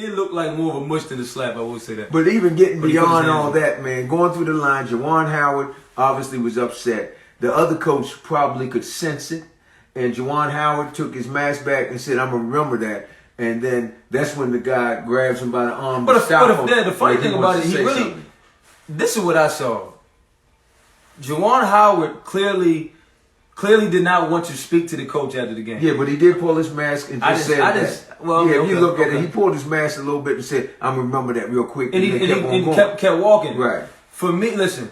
did look like more of a mush than a slap. I will say that. But even getting beyond all that, man, going through the line, Juwan Howard obviously was upset. The other coach probably could sense it, and Juwan Howard took his mask back and said, "I'm gonna remember that." And then that's when the guy grabs him by the arm. But the funny thing about it, he really. Something. This is what I saw. Juwan Howard clearly did not want to speak to the coach after the game. Yeah, but he did pull his mask and said that. Well, yeah, if you look at it, he pulled his mask a little bit and said, "I'm gonna remember that real quick." And he kept walking. Right. For me, listen,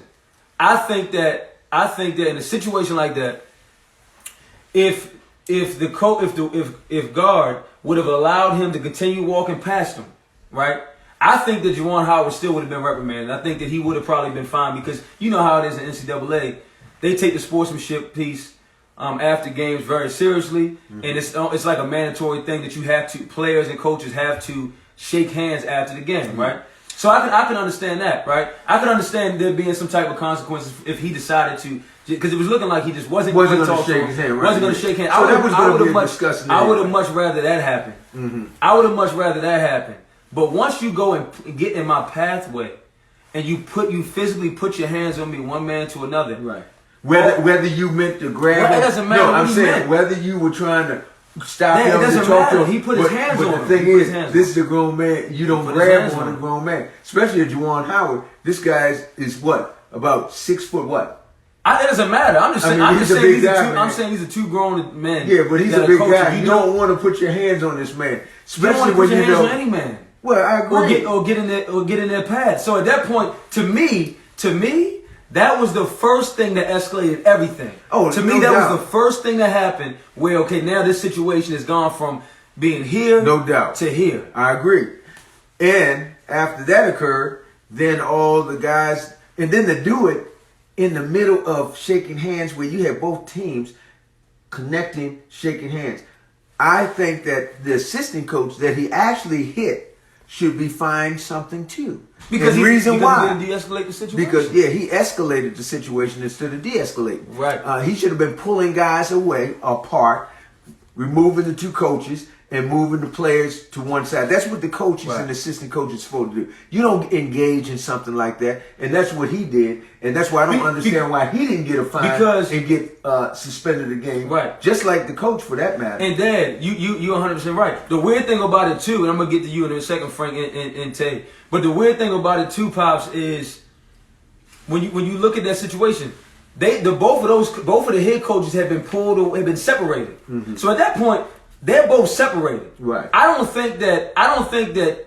I think that in a situation like that, if Gard would have allowed him to continue walking past him, right? I think that Juwan Howard still would have been reprimanded. I think that he would have probably been fine because you know how it is in NCAA. They take the sportsmanship piece after games very seriously, and it's like a mandatory thing that players and coaches have to shake hands after the game, right? So I can understand that, right? I can understand there being some type of consequences if he decided to, because it was looking like he just wasn't going to shake his hand, right? Wasn't going to shake hands. So I would have much rather that happen. Mm-hmm. I would have much rather that happen. But once you go and get in my pathway, and you physically put your hands on me, one man to another, right? Whether you meant to grab him, it doesn't matter. No, I'm saying whether you were trying to stop him to talk to him. He put his hands on him. But the thing is, this is a grown man. You don't grab on a grown man, especially a Juwan Howard. This guy is what, about 6 foot what? It doesn't matter. I'm just saying. I'm saying these are two grown men. Yeah, but he's a big guy. You don't want to put your hands on this man, especially when you know. On any man. Well, I agree. Or get in their path. So at that point, to me, that was the first thing that escalated everything. Oh, to me, that was the first thing that happened. Where now this situation has gone from being here, no doubt, to here. I agree. And after that occurred, then all the guys, and then to do it in the middle of shaking hands, where you have both teams connecting, shaking hands. I think that the assistant coach that he actually hit should be fined something too. Because he didn't de-escalate the situation. Because he escalated the situation instead of de-escalating. Right. He should have been pulling guys away, apart, removing the two coaches, and moving the players to one side. That's what the coaches and assistant coaches are supposed to do. You don't engage in something like that, and that's what he did. And that's why I don't understand why he didn't get a fine and get suspended the game. Right. Just like the coach, for that matter. And Dad, you 100% right. The weird thing about it too, and I'm gonna get to you in a second, Frank and Tay. But the weird thing about it too, Pops, is when you look at that situation, both of the head coaches have been separated. Mm-hmm. So at that point, they're both separated. Right. I don't think that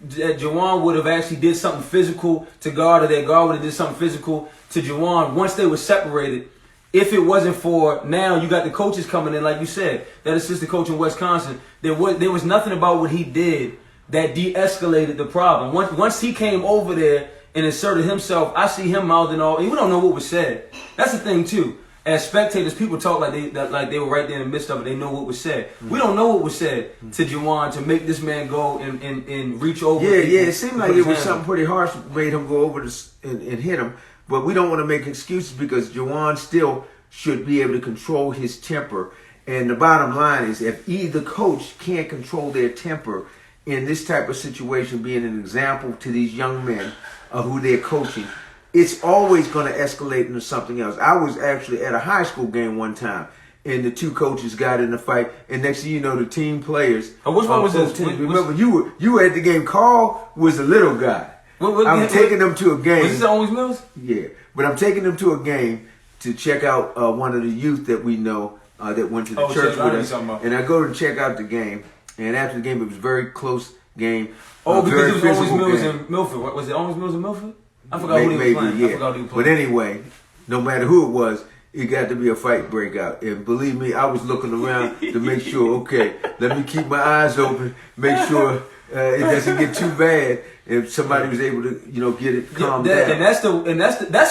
Juwan would have actually did something physical to Gard, or that Gard would have did something physical to Juwan once they were separated. If it wasn't for now, you got the coaches coming in, like you said, that assistant coach in Wisconsin. There was nothing about what he did that de-escalated the problem. Once he came over there and inserted himself, I see him mouthing all. And we don't know what was said. That's the thing too. As spectators, people talk like they were right there in the midst of it. They know what was said. Mm-hmm. We don't know what was said to Juwan to make this man go and reach over. Yeah. It seemed like it was something pretty harsh made him go over and hit him. But we don't want to make excuses because Juwan still should be able to control his temper. And the bottom line is, if either coach can't control their temper in this type of situation, being an example to these young men who they're coaching, it's always going to escalate into something else. I was actually at a high school game one time, and the two coaches got in a fight, and next thing you know, the team players. Which one was this? Remember, you were at the game. Carl was the little guy. I'm taking them to a game. Was this at Owings Mills? Yeah, but I'm taking them to a game to check out one of the youth that we know that went to the church with us. And I go to check out the game, and after the game, it was a very close game. Because it was Owings Mills and Milford. Was it Owings Mills and Milford? I forgot who he was playing. Yeah. I forgot who he was But playing. anyway, no matter who it was, it got to be a fight breakout. And believe me, I was looking around to make sure, okay, let me keep my eyes open, make sure it doesn't get too bad. If somebody was able to, get it calmed down. And that's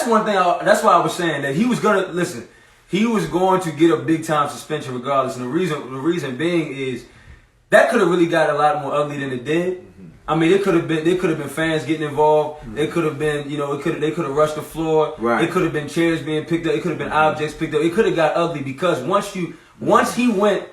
one thing. That's why I was saying that he was gonna listen. He was going to get a big time suspension regardless. And the reason being is that could have really got a lot more ugly than it did. Mm-hmm. I mean, there could have been fans getting involved. Mm-hmm. There could have been, they could have rushed the floor. Right. It could have been chairs being picked up. It could have been objects picked up. It could have got ugly because once he went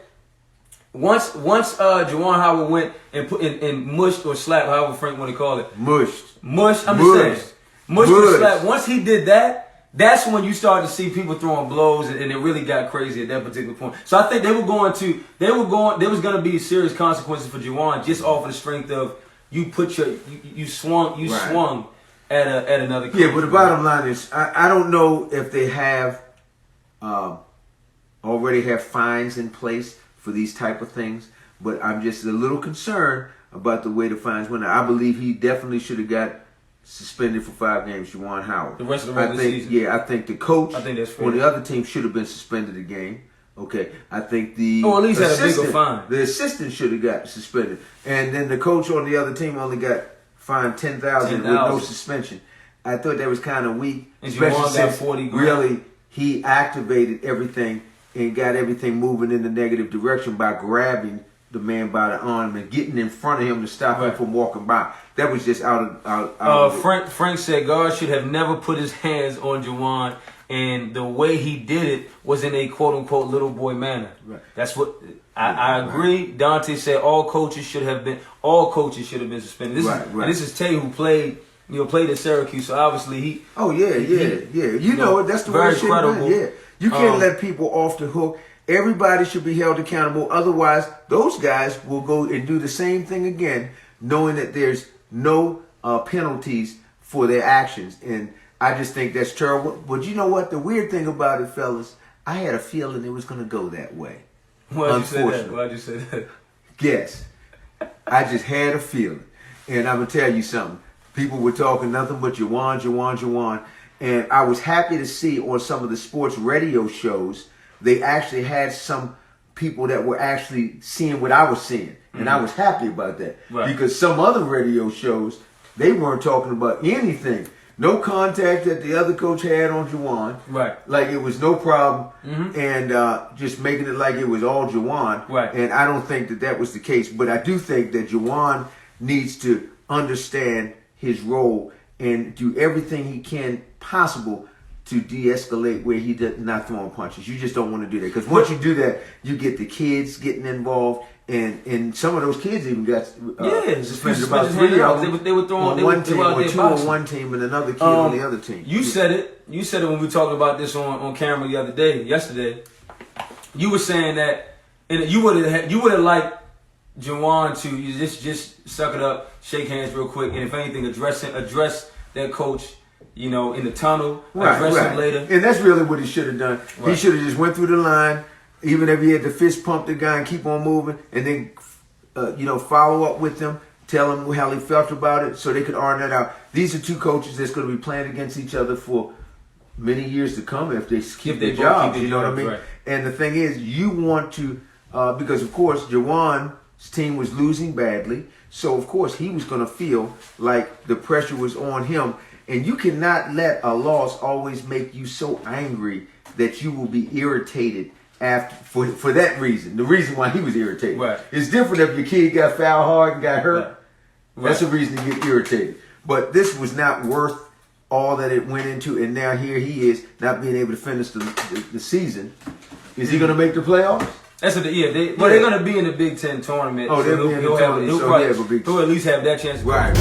once Juwan Howard went and put in mushed or slapped, however Frank want to call it. Mushed. I'm just saying. Mushed or slapped. Once he did that, that's when you started to see people throwing blows, and it really got crazy at that particular point. So I think there was going to be serious consequences for Juwan just off of the strength of you swung at another coach. Yeah, but the bottom line is I don't know if they have already have fines in place for these type of things, but I'm just a little concerned about the way the fines went. I believe he definitely should have got suspended for 5 games, Juwan Howard. The rest of the regular season. Yeah, I think the coach I think that's fair. on the other team should have been suspended a game. Okay, I think the at least had a bigger fine. The assistant should have got suspended, and then the coach on the other team only got fined $10,000 with no suspension. I thought that was kind of weak, and especially since 40 grand. Really he activated everything and got everything moving in the negative direction by grabbing the man by the arm and getting in front of him to stop him from walking by. That was just out of Frank said Gard should have never put his hands on Juwan, and the way he did it was in a quote unquote little boy manner. Right. That's what I agree. Right. Dante said all coaches should have been suspended. This is Tay who played at Syracuse, so obviously he. Oh yeah. You know that's the way it should be. Yeah. You can't let people off the hook. Everybody should be held accountable. Otherwise, those guys will go and do the same thing again, knowing that there's no penalties for their actions. And I just think that's terrible. But you know what? The weird thing about it, fellas, I had a feeling it was going to go that way. Why'd you say that? Guess. I just had a feeling. And I'm going to tell you something. People were talking nothing but Juwan. And I was happy to see on some of the sports radio shows, they actually had some people that were actually seeing what I was seeing. And I was happy about that. Right. Because some other radio shows, they weren't talking about anything. No contact that the other coach had on Juwan. Right. Like it was no problem. And just making it like it was all Juwan. Right. And I don't think that was the case. But I do think that Juwan needs to understand his role and do everything he can possible to de-escalate where he does not throwing punches. You just don't want to do that. Because once you do that, you get the kids getting involved. And some of those kids even got suspended. About 3 of them. They were throwing on one team, or 2 on one team, and another kid on the other team. You said it when we talked about this on camera yesterday. You were saying that, and you would have liked Juwan to just suck it up, shake hands real quick, and if anything, address that coach, in the tunnel, address him later. And that's really what he should have done. Right. He should have just went through the line. Even if he had to fist pump the guy and keep on moving, and then, follow up with them, tell him how he felt about it, so they could iron that out. These are 2 coaches that's going to be playing against each other for many years to come if they keep their jobs. You know what I mean? Right. And the thing is, you want to, because of course Juwan's team was losing badly, so of course he was going to feel like the pressure was on him, and you cannot let a loss always make you so angry that you will be irritated. For that reason, the reason why he was irritated. Right. It's different if your kid got fouled hard and got hurt. Right. That's a reason to get irritated. But this was not worth all that it went into, and now here he is not being able to finish the season. Is he going to make the playoffs? That's what. They're going to be in the Big Ten tournament. Oh, they'll be in the tournament. He'll at least have that chance. Right.